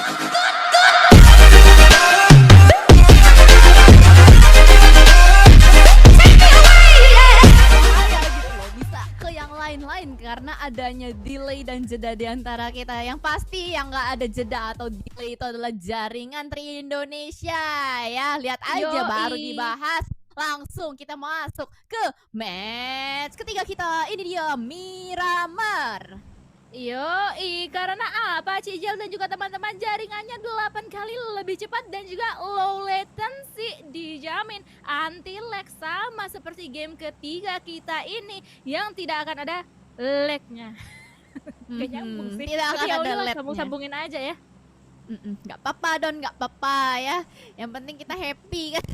Bisa ke yang lain-lain karena adanya delay dan jeda di antara kita. Yang pasti yang nggak ada jeda atau delay itu adalah jaringan Tri Indonesia ya. Lihat aja baru Yoi. dibahas. Langsung kita masuk ke match ketiga kita. Ini dia Miramar. Yoi, karena apa? Cijal dan juga teman-teman jaringannya 8 kali lebih cepat dan juga low latency dijamin anti lag sama seperti game ketiga kita ini yang tidak akan ada lagnya. Gak nyambung sih. Tidak akan Tapi ya ada udahlah, lagnya. sambung-sambungin aja ya. Nggak apa-apa Don, nggak apa-apa ya. Yang penting kita happy kan.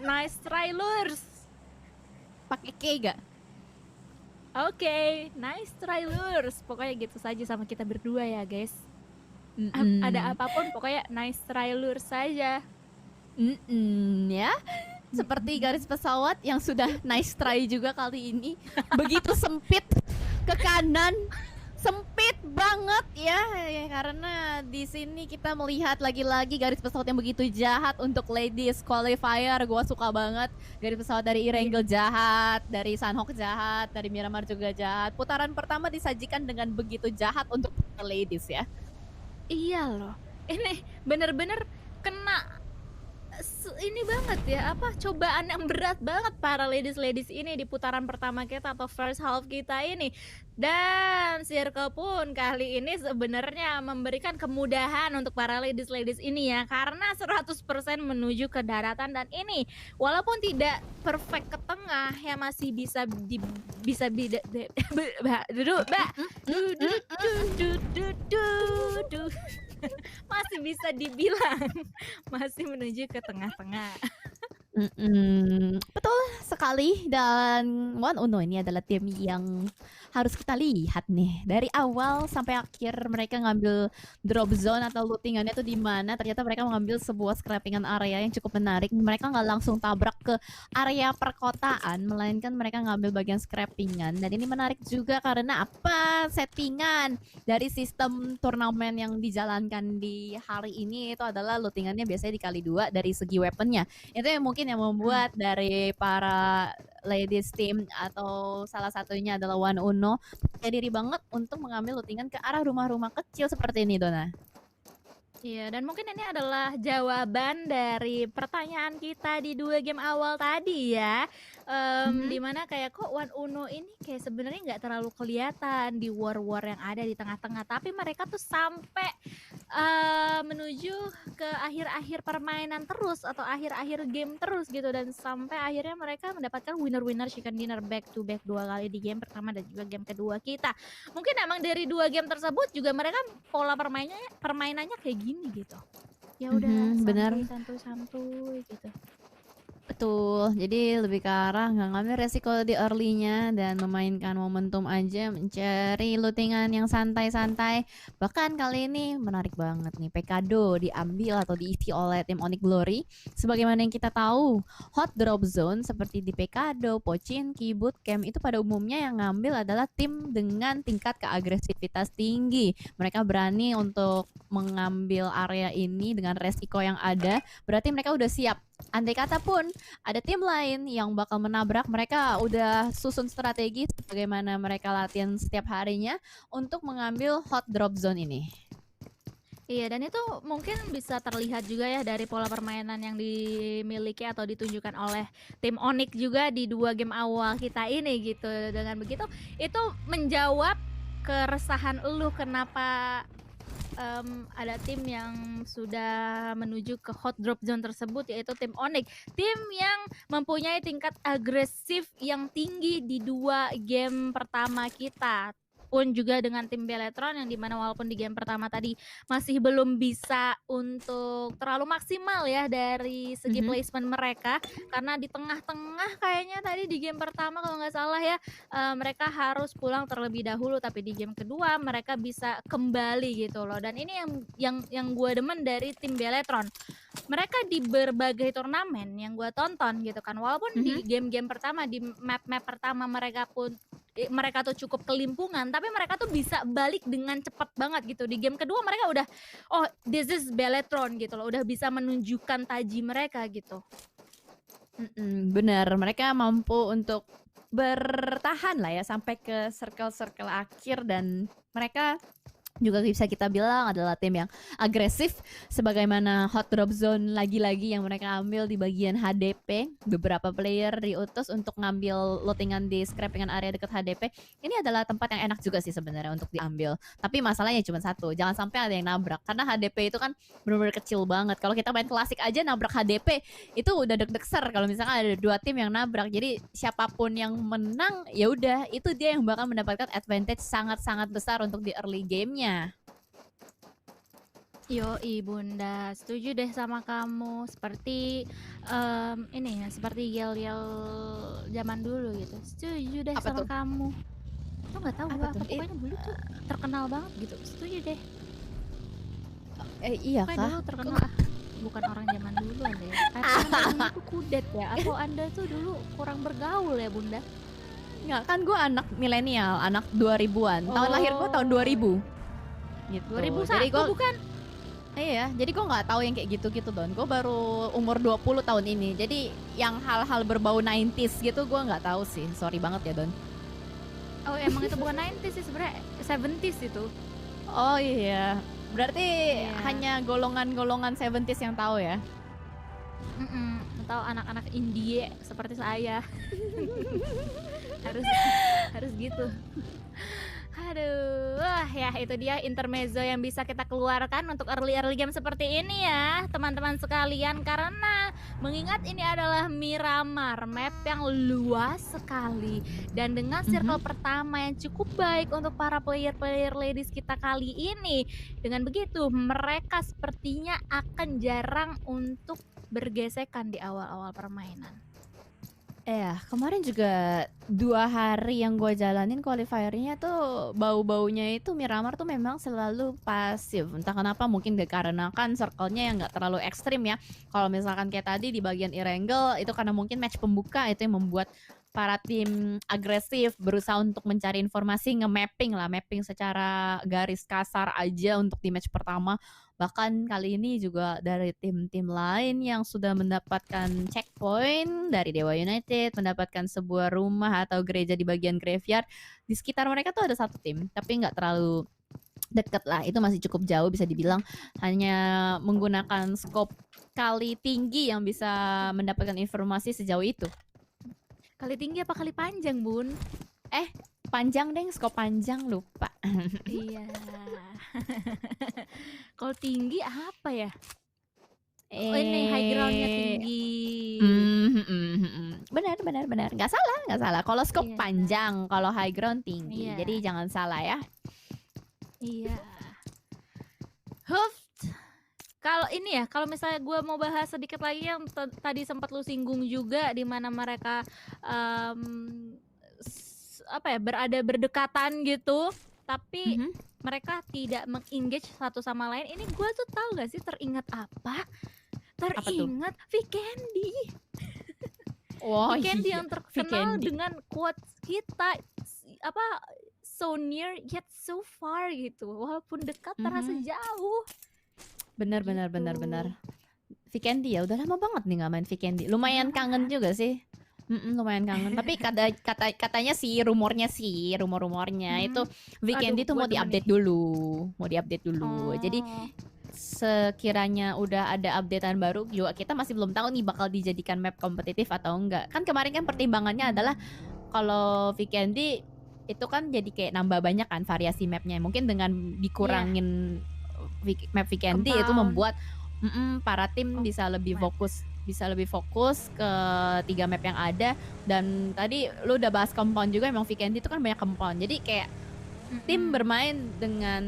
Nice try Lurs. Pakai K gak? Oke, nice try Lurs. Pokoknya gitu saja sama kita berdua ya guys. Ada apapun pokoknya nice try Lurs saja. Ya. Seperti garis pesawat yang sudah nice try juga kali ini. Begitu sempit ke kanan. Sempit banget ya, karena di sini kita melihat lagi-lagi garis pesawat yang begitu jahat untuk ladies qualifier. Gua suka banget garis pesawat dari Irangel jahat, dari Sunhawk jahat, dari Miramar juga jahat. Putaran pertama disajikan dengan begitu jahat untuk ladies ya. Iya loh, ini bener-bener kena ini banget ya, apa cobaan yang berat banget para ladies ini di putaran pertama kita atau first half kita ini. Dan Circle pun kali ini sebenarnya memberikan kemudahan untuk para ladies ini ya, karena 100% menuju ke daratan. Dan ini walaupun tidak perfect ke tengah ya, masih bisa masih bisa dibilang masih menuju ke tengah-tengah. Betul sekali. Dan One Uno ini adalah tim yang harus kita lihat nih dari awal sampai akhir. Mereka ngambil drop zone atau lootingannya tuh di mana. Ternyata mereka mengambil sebuah scrappingan area yang cukup menarik. Mereka nggak langsung tabrak ke area perkotaan, melainkan mereka ngambil bagian scrappingan. Dan ini menarik juga karena apa? Settingan dari sistem turnamen yang dijalankan di hari ini itu adalah lootingannya biasanya dikali 2 dari segi weaponnya. Itu yang mungkin yang membuat dari para ladies team atau salah satunya adalah One Uno percaya diri banget untuk mengambil lootingan ke arah rumah-rumah kecil seperti ini, Dona. Iya, dan mungkin ini adalah jawaban dari pertanyaan kita di 2 game awal tadi ya. Dimana kayak kok One Uno ini kayak sebenarnya nggak terlalu kelihatan di war yang ada di tengah-tengah, tapi mereka tuh sampai menuju ke akhir-akhir permainan terus atau akhir-akhir game terus gitu, dan sampai akhirnya mereka mendapatkan winner chicken dinner back to back 2 kali di game pertama dan juga game kedua kita. Mungkin emang dari 2 game tersebut juga mereka pola permainannya kayak gini gitu. Ya udah, benar. santuy gitu. Betul, jadi lebih ke arah nggak ngambil resiko di early-nya dan memainkan momentum aja, mencari lootingan yang santai-santai. Bahkan kali ini menarik banget nih, Pekado diambil atau diisi oleh tim Onyx Glory. Sebagaimana yang kita tahu, hot drop zone seperti di Pekado, Pochinki, Bootcamp itu pada umumnya yang ngambil adalah tim dengan tingkat keagresivitas tinggi. Mereka berani untuk mengambil area ini dengan resiko yang ada, berarti mereka udah siap. Andai kata pun ada tim lain yang bakal menabrak, mereka udah susun strategi bagaimana mereka latihan setiap harinya untuk mengambil hot drop zone ini. Iya, dan itu mungkin bisa terlihat juga ya dari pola permainan yang dimiliki atau ditunjukkan oleh tim Onyx juga di 2 game awal kita ini gitu. Dengan begitu itu menjawab keresahan lu kenapa ada tim yang sudah menuju ke hot drop zone tersebut, yaitu tim Onyx, tim yang mempunyai tingkat agresif yang tinggi di 2 game pertama kita. Pun juga dengan tim Beletron yang dimana walaupun di game pertama tadi masih belum bisa untuk terlalu maksimal ya dari segi placement mereka, karena di tengah-tengah kayaknya tadi di game pertama kalau nggak salah ya, mereka harus pulang terlebih dahulu, tapi di game kedua mereka bisa kembali gitu loh. Dan ini yang gue demen dari tim Beletron, mereka di berbagai turnamen yang gue tonton gitu kan, walaupun di game-game pertama, di map-map pertama mereka pun mereka tuh cukup kelimpungan, tapi mereka tuh bisa balik dengan cepat banget gitu. Di game kedua mereka udah, "Oh, this is Beletron," gitu loh, udah bisa menunjukkan taji mereka gitu. Bener, mereka mampu untuk bertahan lah ya sampai ke circle-circle akhir dan mereka juga bisa kita bilang adalah tim yang agresif sebagaimana Hot Drop Zone lagi-lagi yang mereka ambil di bagian HDP. Beberapa player diutus untuk ngambil lootingan di scrappingan area dekat HDP. Ini adalah tempat yang enak juga sih sebenarnya untuk diambil. Tapi masalahnya cuma satu, jangan sampai ada yang nabrak karena HDP itu kan benar-benar kecil banget. Kalau kita main klasik aja nabrak HDP itu udah deg-deg ser kalau misalkan ada dua tim yang nabrak. Jadi siapapun yang menang ya udah itu dia yang bakal mendapatkan advantage sangat-sangat besar untuk di early gamenya. Yoi Bunda, setuju deh sama kamu. Seperti ini ya, seperti yel-yel zaman dulu gitu. Setuju deh Apa sama tuh? kamu. Tuh nggak tahu Apa gua apa, tuh? pokoknya dulu tuh terkenal banget gitu. Setuju deh. Iya Pokoknya kah? dulu terkenal bukan orang zaman dulu Anda ya. Karena dulu tuh kudet ya. Atau Anda tuh dulu kurang bergaul ya Bunda? Nggak, kan gue anak milenial, anak 2000-an. Tahun lahir gue tahun 2000. Gitu. 2001 Jadi gue bukan? iya, jadi gue nggak tahu yang kayak gitu-gitu Don. Gue baru umur 20 tahun ini. Jadi yang hal-hal berbau 90s gitu gue nggak tahu sih. Sorry banget ya Don. Oh emang itu bukan 90s sih sebenarnya 70s itu. Oh iya. Berarti Iya. hanya golongan-golongan 70s yang tahu ya. Atau anak-anak India seperti saya. harus gitu. Aduh, wah ya itu dia intermezzo yang bisa kita keluarkan untuk early game seperti ini ya teman-teman sekalian. Karena mengingat ini adalah Miramar, map yang luas sekali. Dan dengan circle pertama yang cukup baik untuk para player ladies kita kali ini. Dengan begitu mereka sepertinya akan jarang untuk bergesekan di awal-awal permainan. Kemarin juga 2 hari yang gue jalanin qualifiernya tuh bau-baunya itu Miramar tuh memang selalu pasif. Entah kenapa mungkin dikarenakan circle-nya yang nggak terlalu ekstrim ya. Kalau misalkan kayak tadi di bagian Erangel itu karena mungkin match pembuka itu yang membuat para tim agresif berusaha untuk mencari informasi, nge-mapping lah, mapping secara garis kasar aja untuk di match pertama. Bahkan kali ini juga dari tim-tim lain yang sudah mendapatkan checkpoint dari Dewa United, mendapatkan sebuah rumah atau gereja di bagian graveyard. Di sekitar mereka tuh ada satu tim, tapi nggak terlalu deket lah. Itu masih cukup jauh bisa dibilang. Hanya menggunakan scope kali tinggi yang bisa mendapatkan informasi sejauh itu. Kali tinggi apa kali panjang, Bun? Panjang deh, scope panjang lupa. Iya. Kalau tinggi apa ya? Oh, ini high groundnya tinggi. Benar. Nggak salah. Kalau scope Iya. panjang, kalau high ground tinggi. Iya. Jadi jangan salah ya. Iya. Huff. Kalau ini ya, kalau misalnya gue mau bahas sedikit lagi yang tadi sempat lu singgung juga, di mana mereka berada berdekatan gitu, tapi mereka tidak meng-engage satu sama lain. Ini gue tuh tahu gak sih teringat apa? Teringat Vikendi. Oh Vikendi iya, yang terkenal Vikendi. dengan quotes kita so near yet so far gitu. Walaupun dekat terasa jauh. Benar. Vikendi ya udah lama banget nih nggak main Vikendi. Lumayan kangen juga sih. Lumayan kangen. Tapi katanya sih rumornya itu Vikendi tuh mau diupdate dulu. Jadi sekiranya udah ada updatean baru juga kita masih belum tahu nih bakal dijadikan map kompetitif atau enggak. Kan kemarin kan pertimbangannya adalah kalau Vikendi itu kan jadi kayak nambah banyak kan variasi mapnya. Mungkin dengan dikurangin map Vikendi itu membuat para tim bisa lebih fokus ke 3 map yang ada. Dan tadi lu udah bahas compound juga, emang Vikendi itu kan banyak compound. Jadi kayak tim bermain dengan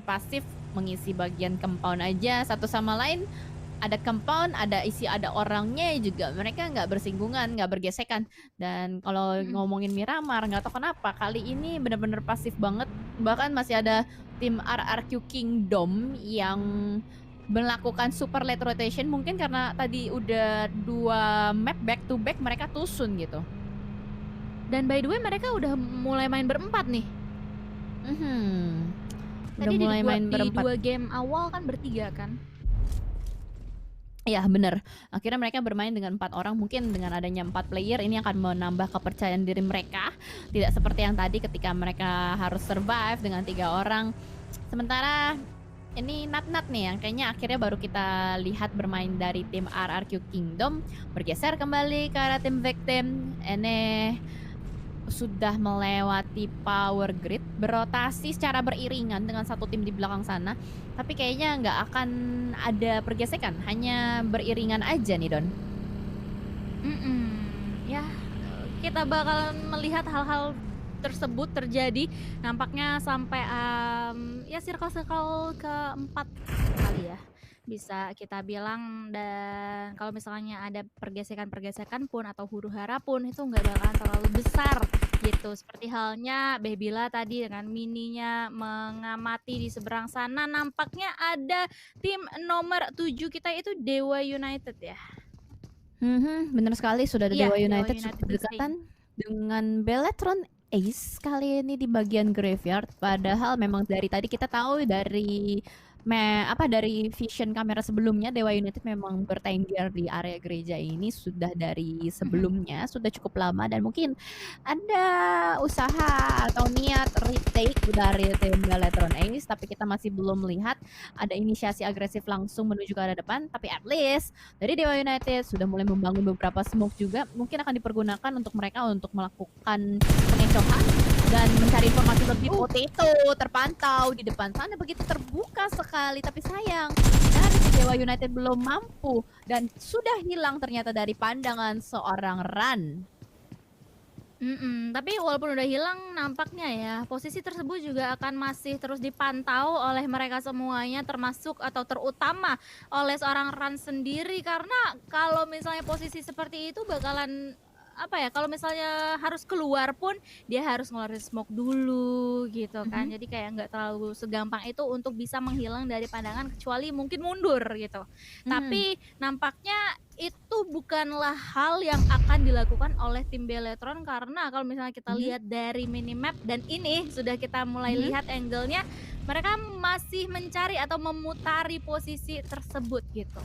pasif mengisi bagian compound aja satu sama lain. Ada compound, ada orangnya juga, mereka nggak bersinggungan, nggak bergesekan. Dan kalau ngomongin Miramar, nggak tahu kenapa kali ini bener-bener pasif banget. Bahkan masih ada tim RRQ Kingdom yang melakukan super late rotation, mungkin karena tadi udah 2 map back to back mereka tusun gitu. Dan by the way mereka udah mulai main berempat nih. Mhm. Udah Tadi mulai main di berempat. 2 game awal kan bertiga kan? Iya bener, akhirnya mereka bermain dengan 4 orang, mungkin dengan adanya 4 player ini akan menambah kepercayaan diri mereka. Tidak seperti yang tadi ketika mereka harus survive dengan 3 orang. Sementara ini Nat-Nat nih yang kayaknya akhirnya baru kita lihat bermain dari tim RRQ Kingdom, bergeser kembali ke arah tim Victim. Ini sudah melewati power grid, berotasi secara beriringan dengan satu tim di belakang sana. Tapi kayaknya nggak akan ada pergesekan, hanya beriringan aja nih Don. Ya, kita bakal melihat hal-hal tersebut terjadi nampaknya sampai ya circle-circle keempat kali ya bisa kita bilang. Dan kalau misalnya ada pergesekan-pergesekan pun atau huru-hara pun itu nggak bakalan terlalu besar gitu, seperti halnya Bebila tadi dengan mininya mengamati di seberang sana. Nampaknya ada tim nomor 7 kita itu Dewa United ya. Bener sekali, sudah ada Iya, Dewa Dewa United United cukup Bising. berdekatan dengan Beletron Ace kali ini di bagian graveyard. Padahal memang dari tadi kita tahu dari dari vision kamera sebelumnya Dewa United memang bertengger di area gereja ini sudah dari sebelumnya, sudah cukup lama, dan mungkin ada usaha atau niat retake dari tim Beletron Ace, tapi kita masih belum melihat ada inisiasi agresif langsung menuju ke arah depan. Tapi at least dari Dewa United sudah mulai membangun beberapa smoke juga, mungkin akan dipergunakan untuk mereka untuk melakukan pengecohan dan mencari informasi lebih. Potato terpantau di depan sana begitu terbuka sekali, tapi sayang dari Dewa United belum mampu dan sudah hilang ternyata dari pandangan seorang Ran. Tapi walaupun udah hilang nampaknya ya posisi tersebut juga akan masih terus dipantau oleh mereka semuanya, termasuk atau terutama oleh seorang Ran sendiri. Karena kalau misalnya posisi seperti itu bakalan kalau misalnya harus keluar pun dia harus ngeluarin smoke dulu gitu kan. Jadi kayak nggak terlalu segampang itu untuk bisa menghilang dari pandangan, kecuali mungkin mundur gitu. Tapi nampaknya itu bukanlah hal yang akan dilakukan oleh tim Beletron, karena kalau misalnya kita lihat dari minimap dan ini sudah kita mulai lihat angle-nya, mereka masih mencari atau memutari posisi tersebut gitu.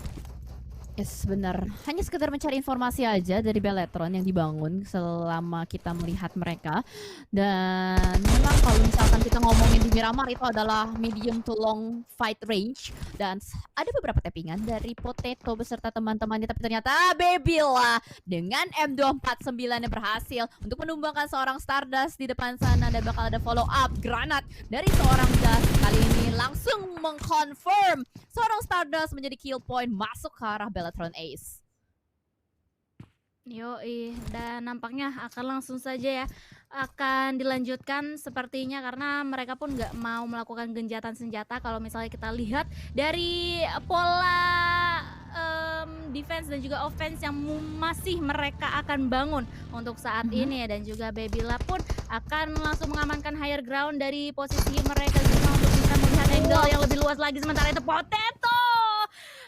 Yes, benar. Hanya sekedar mencari informasi aja dari Beletron yang dibangun selama kita melihat mereka. Dan memang kalau misalkan kita ngomongin di Miramar itu adalah medium to long fight range. Dan ada beberapa tappingan dari Potato beserta teman-temannya. Tapi ternyata Bebila dengan M249 yang berhasil untuk menumbangkan seorang Stardust di depan sana. Dan bakal ada follow up granat dari seorang Dust. Kali ini langsung mengconfirm seorang Stardust menjadi kill point masuk ke arah Beletron Ace. Yoi, dan nampaknya akan langsung saja ya akan dilanjutkan sepertinya, karena mereka pun nggak mau melakukan genjatan senjata. Kalau misalnya kita lihat dari pola defense dan juga offense yang masih mereka akan bangun untuk saat ini ya. Dan juga Bebila pun akan langsung mengamankan higher ground dari posisi mereka juga untuk bisa melihat angle yang lebih luas lagi. Sementara itu Potato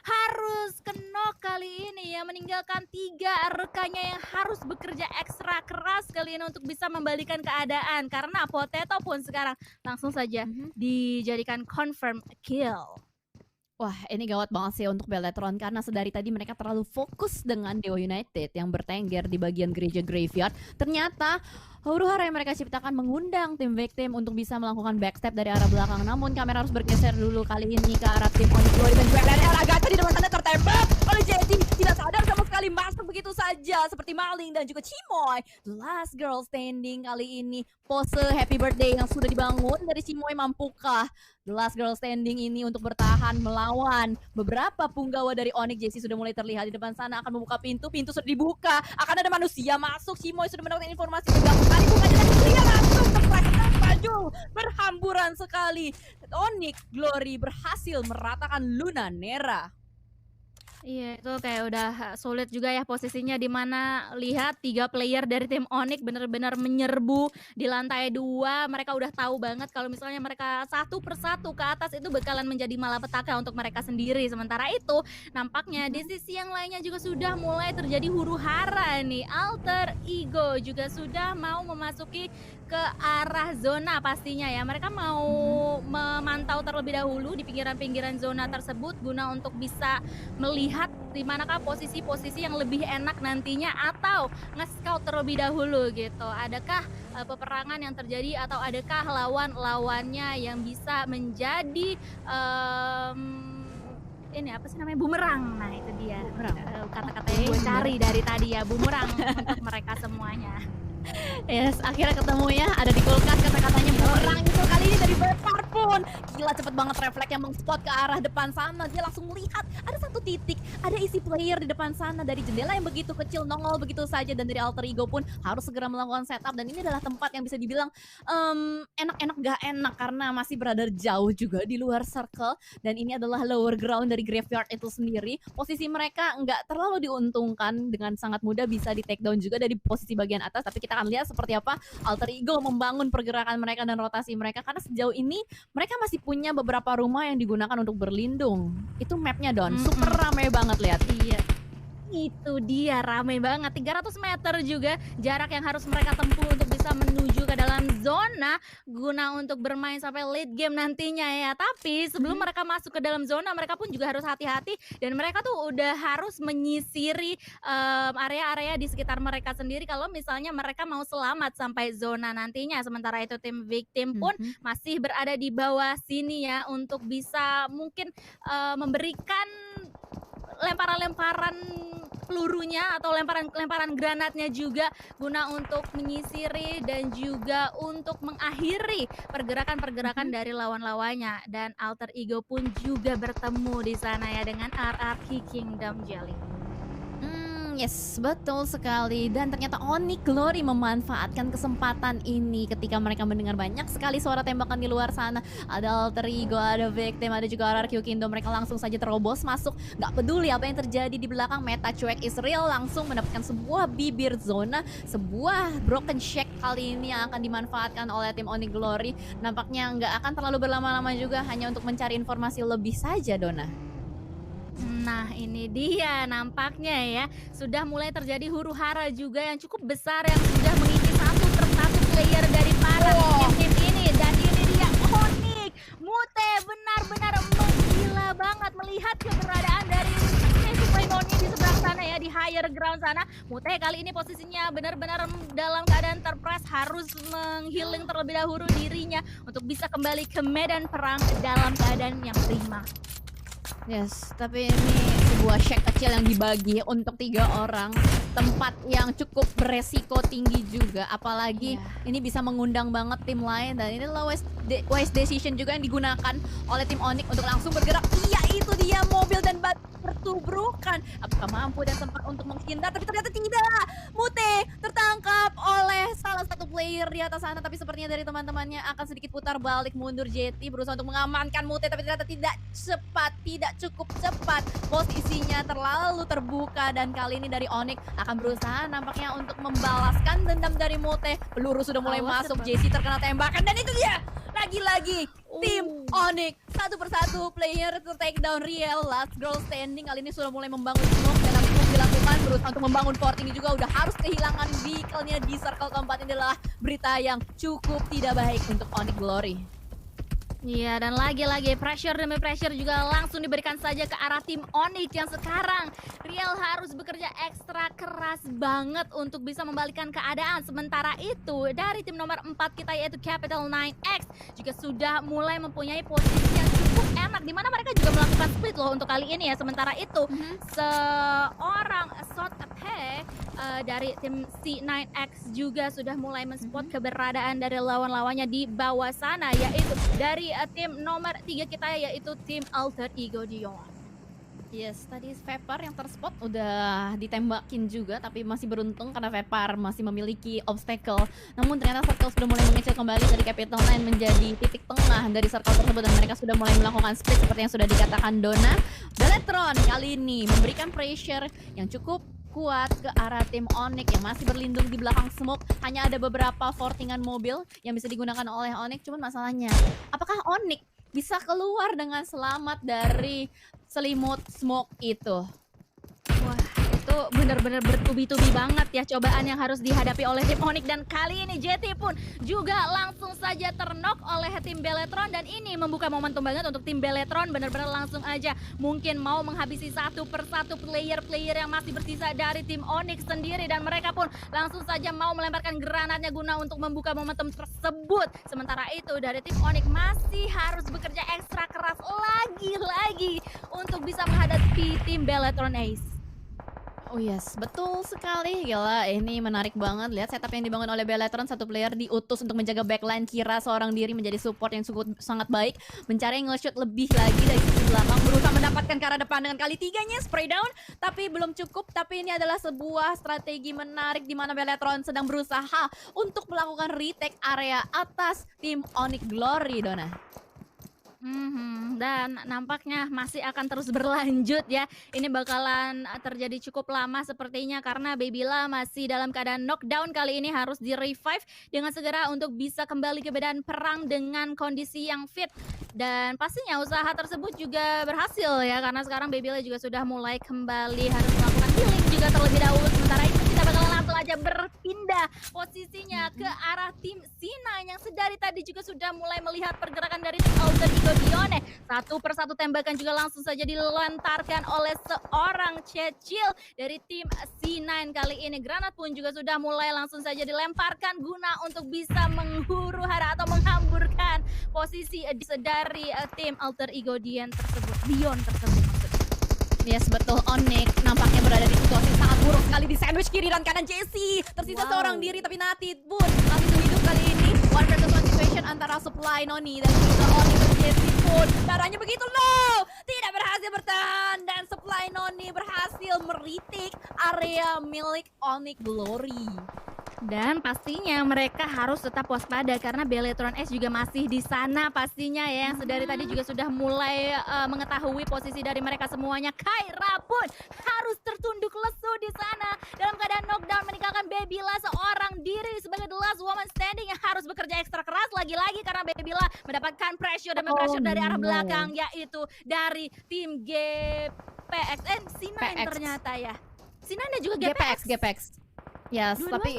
harus kenok kali ini ya, meninggalkan 3 rekannya yang harus bekerja ekstra keras kali ini untuk bisa membalikan keadaan, karena Potato pun sekarang langsung saja dijadikan confirm kill. Wah, ini gawat banget sih untuk Beletron, karena sedari tadi mereka terlalu fokus dengan Dewa United yang bertengger di bagian gereja graveyard. Ternyata huru-hara yang mereka ciptakan mengundang tim Victim untuk bisa melakukan backstep dari arah belakang. Namun kamera harus bergeser dulu kali ini ke arah tim Onyx Glory, dan BLNL Agatha di depan sana tertembak oleh Jesse. Tidak sadar sama sekali, masuk begitu saja seperti maling. Dan juga Cimoy, the last girl standing kali ini. Pose happy birthday yang sudah dibangun dari Cimoy, mampukah the last girl standing ini untuk bertahan melawan beberapa punggawa dari Onyx? Jesse sudah mulai terlihat di depan sana, akan membuka pintu sudah dibuka, akan ada manusia masuk. Cimoy sudah mendapatkan informasi kali bukan, dan dia langsung terpaksa maju berhamburan sekali. Onyx Glory berhasil meratakan Luna Nera. Iya, itu kayak udah sulit juga ya posisinya di mana lihat 3 player dari tim Onyx bener-bener menyerbu di lantai 2. Mereka udah tahu banget kalau misalnya mereka satu persatu ke atas itu bakalan menjadi malapetaka untuk mereka sendiri. Sementara itu, nampaknya di Mhm. sisi yang lainnya juga sudah mulai terjadi huru-hara nih. Alter Ego juga sudah mau memasuki ke arah zona pastinya ya. Mereka mau Mhm. memantau terlebih dahulu di pinggiran-pinggiran zona tersebut guna untuk bisa melihat di manakah posisi-posisi yang lebih enak nantinya atau nge-scout terlebih dahulu gitu. Adakah, peperangan yang terjadi atau adakah lawan-lawannya yang bisa menjadi, ini apa sih namanya, bumerang. Nah itu dia, Bumerang. kata-kata yang Oke, gue gimana? cari dari tadi ya, bumerang untuk mereka semuanya. Yes, akhirnya ketemu ya, ada di kulkas kata-katanya bumerang Yoi. itu kali ini dari Bepar pun. Gila cepet banget refleksnya meng-spot ke arah depan sana. Dia langsung melihat ada satu titik, ada isi player di depan sana dari jendela yang begitu kecil nongol begitu saja dan dari alter ego pun harus segera melakukan setup dan ini adalah tempat yang bisa dibilang enak-enak gak enak karena masih berada jauh juga di luar circle dan ini adalah lower ground dari graveyard itu sendiri. Posisi mereka nggak terlalu diuntungkan dengan sangat mudah bisa di take down juga dari posisi bagian atas tapi kita akan lihat seperti apa alter ego membangun pergerakan mereka dan rotasi mereka karena sejauh ini mereka masih punya beberapa rumah yang digunakan untuk berlindung. Itu mapnya Don, super Mhm. ramai banget lihat. Iya. Itu dia, rame banget, 300 meter juga jarak yang harus mereka tempuh untuk bisa menuju ke dalam zona, guna untuk bermain sampai late game nantinya ya. Tapi sebelum Mhm. mereka masuk ke dalam zona, mereka pun juga harus hati-hati dan mereka tuh udah harus menyisiri, area-area di sekitar mereka sendiri kalau misalnya mereka mau selamat sampai zona nantinya. Sementara itu tim victim pun Mhm. masih berada di bawah sini ya untuk bisa mungkin, memberikan lemparan-lemparan pelurunya atau lemparan-lemparan granatnya juga guna untuk menyisiri dan juga untuk mengakhiri pergerakan-pergerakan Mhm. dari lawan-lawannya dan alter ego pun juga bertemu di sana ya dengan RRQ Kingdom Jelly. Yes, betul sekali. Dan ternyata Onyx Glory memanfaatkan kesempatan ini ketika mereka mendengar banyak sekali suara tembakan di luar sana. Ada Alter Ego, ada Victim, ada juga RRQ Kingdom. Mereka langsung saja terobos masuk. Gak peduli apa yang terjadi di belakang, meta cuek is real. Langsung mendapatkan sebuah bibir zona, sebuah broken shack kali ini yang akan dimanfaatkan oleh tim Onyx Glory. Nampaknya nggak akan terlalu berlama-lama juga hanya untuk mencari informasi lebih saja, Dona. Nah, ini dia nampaknya ya, sudah mulai terjadi huru-hara juga yang cukup besar yang sudah mengisi satu persatu player dari para Wow. tim-tim ini dan ini dia Onyx. Mute benar-benar menggila banget melihat keberadaan dari Supremoni di seberang sana ya, di higher ground sana. Mute kali ini posisinya benar-benar dalam keadaan terpres harus menghealing terlebih dahulu dirinya untuk bisa kembali ke medan perang dalam keadaan yang prima. Yes, tapi ini sebuah shack kecil yang dibagi untuk 3 orang. Tempat yang cukup beresiko tinggi juga, apalagi Iya. ini bisa mengundang banget tim lain dan ini adalah wise decision juga yang digunakan oleh tim Onyx untuk langsung bergerak. Iya, itu dia mobil dan batu bertubrukan. Apakah mampu dan sempat untuk menghindar? Tapi ternyata tidak. Mute tertangkap oleh salah satu player di atas sana, tapi sepertinya dari teman-temannya akan sedikit putar balik mundur. JT berusaha untuk mengamankan Mute, tapi ternyata tidak cepat, tidak cukup cepat. Posisinya terlalu terbuka dan kali ini dari Onyx akan berusaha nampaknya untuk membalaskan dendam dari Mute. Peluru sudah mulai Awas masuk, cepat. JC terkena tembakan dan itu dia. Lagi-lagi tim Onyx satu persatu player to take down real last girl standing kali ini sudah mulai membangun smoke dan smoke dilakukan berusaha untuk membangun fort ini juga udah harus kehilangan vehicle-nya di circle keempat. Ini adalah berita yang cukup tidak baik untuk Onyx Glory. Iya, dan lagi-lagi pressure demi pressure juga langsung diberikan saja ke arah tim Onyx yang sekarang Real harus bekerja ekstra keras banget untuk bisa membalikan keadaan. Sementara itu, dari tim nomor 4 kita yaitu Capital 9X juga sudah mulai mempunyai posisi yang cukup enak di mana mereka juga melakukan split loh untuk kali ini ya. Sementara itu, seorang shot attack dari tim C9X juga sudah mulai men-spot keberadaan dari lawan-lawannya di bawah sana yaitu dari tim nomor 3 kita yaitu tim Alter Ego Dion. Yes, tadi Vepar yang terspot udah ditembakin juga tapi masih beruntung karena Vepar masih memiliki obstacle. Namun ternyata circle sudah mulai mengecil kembali dari Capital 9 menjadi titik tengah dari circle tersebut dan mereka sudah mulai melakukan split seperti yang sudah dikatakan Dona. Beletron kali ini memberikan pressure yang cukup kuat ke arah tim Onyx yang masih berlindung di belakang smoke. Hanya ada beberapa fortingan mobil yang bisa digunakan oleh Onyx. Cuman masalahnya, apakah Onyx bisa keluar dengan selamat dari selimut smoke itu? Wah, itu benar-benar bertubi-tubi banget ya cobaan yang harus dihadapi oleh tim Onyx, dan kali ini JT pun juga langsung saja ternok oleh tim Beletron, dan ini membuka momentum banget untuk tim Beletron. Benar-benar langsung aja mungkin mau menghabisi satu persatu player-player yang masih bersisa dari tim Onyx sendiri, dan mereka pun langsung saja mau melemparkan granatnya guna untuk membuka momentum tersebut. Sementara itu dari tim Onyx masih harus bekerja ekstra keras lagi-lagi untuk bisa menghadapi tim Beletron Ace. Oh yes, betul sekali. Gila, ini menarik banget. Lihat setup yang dibangun oleh Beletron. Satu player diutus untuk menjaga backline, kira seorang diri menjadi support yang sangat baik. Mencari nge-shoot lebih lagi dari sisi belakang. Berusaha mendapatkan ke arah depan dengan kali tiganya. Spray down, tapi belum cukup. Tapi ini adalah sebuah strategi menarik di mana Beletron sedang berusaha untuk melakukan retake area atas tim Onyx Glory, Dona. Dan nampaknya masih akan terus berlanjut ya. Ini bakalan terjadi cukup lama sepertinya karena Babila masih dalam keadaan knockdown. Kali ini harus di-revive dengan segera untuk bisa kembali ke medan perang dengan kondisi yang fit. Dan pastinya usaha tersebut juga berhasil ya, karena sekarang Babila juga sudah mulai kembali harus melakukan healing juga terlebih dahulu. Sementara itu kita bakalan langsung aja berpindah posisinya ke arah tim C9 yang sedari tadi juga sudah mulai melihat pergerakan dari tim Alter Ego Dione. Satu persatu tembakan juga langsung saja dilontarkan oleh seorang Cecil dari tim C9 kali ini. Granat pun juga sudah mulai langsung saja dilemparkan guna untuk bisa menghuru hara atau menghamburkan posisi dari tim Alter Ego Dion tersebut. Yes, betul. Onyx nampaknya berada di situasi sangat buruk sekali, di sandwich kiri dan kanan Jesse. Tersisa seorang diri, tapi Natid pun masih hidup kali ini. One versus one situation antara Supply Noni dan juga Onyx dan Jesse pun. Darahnya begitu low, tidak berhasil bertahan, dan Supply Noni berhasil meritik area milik Onyx Glory. Dan pastinya mereka harus tetap waspada karena Beletron S juga masih di sana pastinya ya. Yang sedari tadi juga sudah mulai mengetahui posisi dari mereka semuanya. Kyra pun harus tertunduk lesu di sana dalam keadaan knockdown, meninggalkan Babila seorang diri sebagai the last woman standing yang harus bekerja ekstra keras lagi-lagi karena Babila mendapatkan pressure dan pressure dari arah belakang, yaitu dari tim GPX. C9 ternyata ya. C9 dan juga GPX. Yes, tapi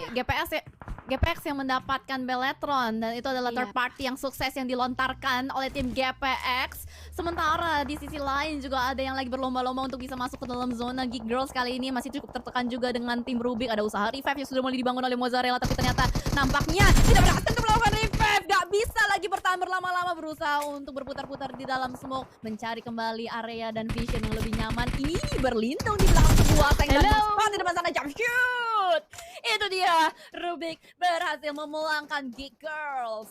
GPX yang mendapatkan Beletron, dan itu adalah third party yang sukses yang dilontarkan oleh tim GPX. Sementara di sisi lain juga ada yang lagi berlomba-lomba untuk bisa masuk ke dalam zona. Geek Girls kali ini masih cukup tertekan juga dengan tim Rubik. Ada usaha revive yang sudah mulai dibangun oleh Mozzarella, tapi ternyata nampaknya tidak berhasil untuk melakukan revive. Gak bisa lagi bertahan berlama-lama, berusaha untuk berputar-putar di dalam smoke, mencari kembali area dan vision yang lebih nyaman. Ini berlindung di belakang sebuah tank dan spot di depan sana, jump shoot. Itu dia, Rubik berhasil memulangkan Geek Girls.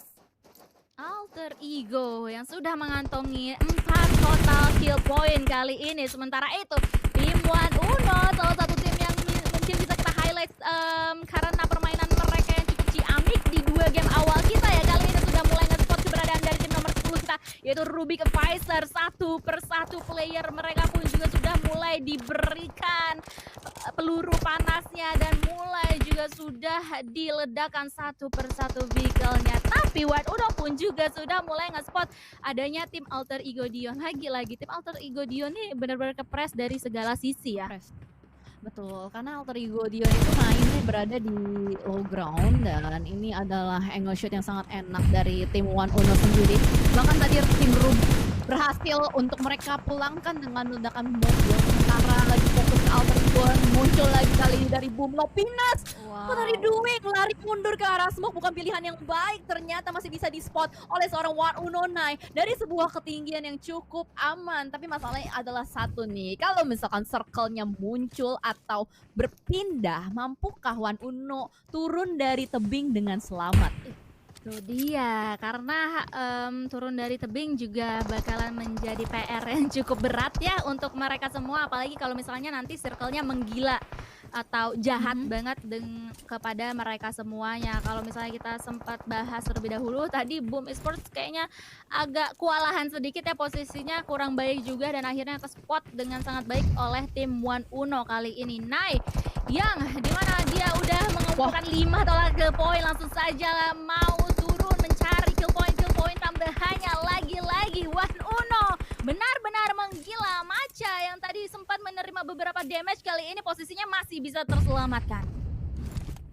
Alter Ego yang sudah mengantongi 4 total kill point kali ini. Sementara itu tim One Uno, salah satu tim yang mungkin bisa kita highlight karena permainan mereka yang cukup ciamik di 2 game awal kita ya. Kali ini sudah mulai nge-spot keberadaan dari tim nomor 10 kita, yaitu Rubik Advisor. Satu persatu player mereka pun juga sudah mulai diberikan peluru panasnya dan mulai juga sudah diledakkan satu persatu vehicle-nya. Tapi White Uno pun juga sudah mulai nge-spot adanya tim Alter Ego Dion. Lagi-lagi tim Alter Ego Dion nih benar-benar kepres dari segala sisi ya. Betul, karena Alter Ego Dion itu mainnya berada di low ground, dan ini adalah angle shoot yang sangat enak dari tim One Uno sendiri. Bahkan tadi tim Rub berhasil untuk mereka pulangkan dengan ledakan mobil. Sementara lagi fokus ke Alter Ego, muncul lagi kali ini dari Boom Lopinas. What are you doing? Lari mundur ke arah smoke bukan pilihan yang baik. Ternyata masih bisa di-spot oleh seorang One Uno Nai dari sebuah ketinggian yang cukup aman. Tapi masalahnya adalah satu nih, kalau misalkan circle-nya muncul atau berpindah, mampukah One Uno turun dari tebing dengan selamat? Itu dia, karena turun dari tebing juga bakalan menjadi PR yang cukup berat ya untuk mereka semua. Apalagi kalau misalnya nanti circle-nya menggila. atau jahat Mhm. banget kepada mereka semuanya. Kalau misalnya kita sempat bahas terlebih dahulu tadi Boom Esports kayaknya agak kewalahan sedikit ya, posisinya kurang baik juga dan akhirnya ke-spot dengan sangat baik oleh tim One Uno kali ini. Nai yang dimana dia udah Wah, mengumpulkan 5 tolak kill point, langsung saja mau turun mencari kill point tambahannya. Lagi-lagi One Uno benar-benar menggila. Macha yang tadi sempat menerima beberapa damage kali ini posisinya masih bisa terselamatkan.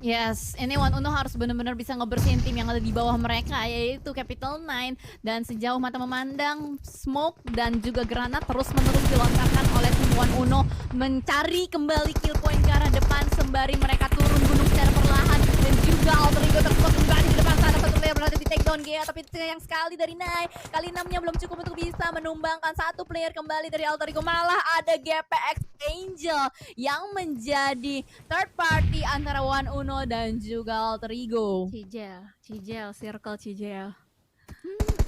yes, ini One Uno harus benar-benar bisa ngebersihin tim yang ada di bawah mereka, yaitu Capital Nine. Dan sejauh mata memandang, smoke dan juga granat terus-menerus dilontarkan oleh tim One Uno mencari kembali kill point ke arah depan sembari mereka turun gunung secara perlahan. Dan juga Alter Ego terspot kembali di depan sana, satu player berhasil di take down Gea, tapi sayang sekali dari Nai. Kali 6-nya belum cukup untuk bisa menumbangkan satu player kembali dari Alter Ego. Malah ada GPX Angel yang menjadi third party antara One Uno dan juga Alter Ego. Cijel, circle Cijel.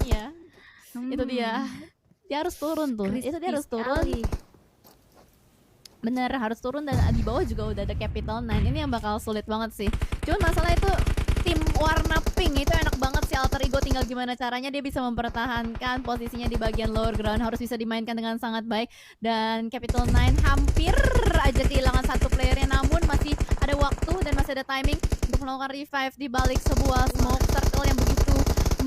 Ya, itu dia. Dia harus turun tuh. Itu dia Crispy harus turun. sekali. Bener, harus turun dan di bawah juga udah ada Capital Nine. Ini yang bakal sulit banget sih. Cuman masalah itu tim warna pink itu enak banget sih Alter Ego, tinggal gimana caranya dia bisa mempertahankan posisinya di bagian lower ground, harus bisa dimainkan dengan sangat baik. Dan Capital Nine hampir aja kehilangan satu playernya, namun masih ada waktu dan masih ada timing untuk melakukan revive di balik sebuah smoke circle yang begitu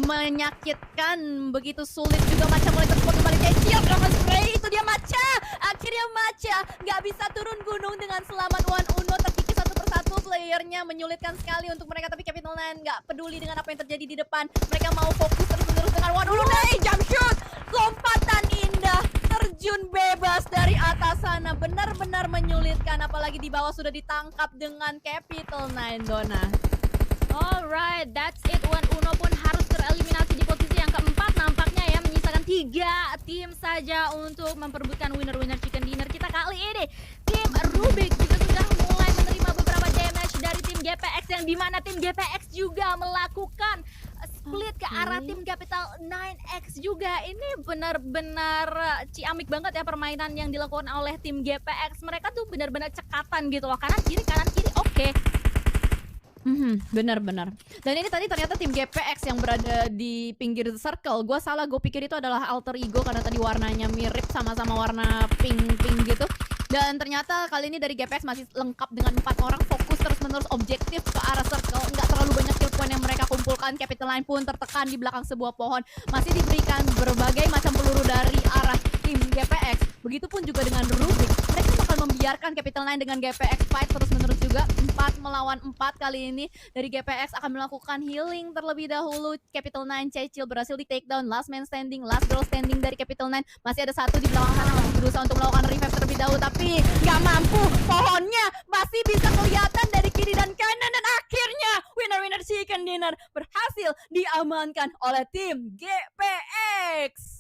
menyakitkan, begitu sulit juga. Macha mulai terspot kembali, Cecil drama spray, itu dia Macha. Akhirnya Macha nggak bisa turun gunung dengan selamat. One Uno terkikis satu persatu playernya, menyulitkan sekali untuk mereka. Tapi Capital Nine nggak peduli dengan apa yang terjadi di depan, mereka mau fokus terus-menerus dengan One Uno. Jump shoot, lompatan indah, terjun bebas dari atas sana, benar-benar menyulitkan. Apalagi di bawah sudah ditangkap dengan Capital Nine, Dona. Alright, that's it. One Uno pun harus tereliminasi di posisi yang keempat nampaknya ya, menyisakan 3 tim saja untuk memperebutkan winner-winner chicken dinner kita kali ini. Tim Rubik juga sudah mulai menerima beberapa damage dari tim GPX, yang dimana tim GPX juga melakukan split ke arah tim Capital 9X juga. Ini benar-benar ciamik banget ya permainan yang dilakukan oleh tim GPX. Mereka tuh benar-benar cekatan gitu loh, kanan kiri oke. Benar-benar. Dan ini tadi ternyata tim GPX yang berada di pinggir circle. Gua salah, gue pikir itu adalah Alter Ego karena tadi warnanya mirip, sama-sama warna pink-pink gitu. Dan ternyata kali ini dari GPX masih lengkap dengan 4 orang, fokus terus-menerus objektif ke arah circle. Nggak terlalu banyak kill point yang mereka kumpulkan. Capital Line pun tertekan di belakang sebuah pohon, masih diberikan berbagai macam peluru dari arah tim GPX. Begitupun juga dengan Rubik. Mereka bakal membiarkan Capital Nine dengan GPX fight terus-menerus juga. 4 melawan 4 kali ini dari GPX akan melakukan healing terlebih dahulu. Capital Nine Cecil berhasil di take down, last man standing, last girl standing dari Capital Nine. Masih ada satu di belakang sana, masih berusaha untuk melakukan revive terlebih dahulu, tapi nggak mampu. Pohonnya masih bisa kelihatan dari kiri dan kanan, dan akhirnya winner-winner chicken dinner berhasil diamankan oleh tim GPX.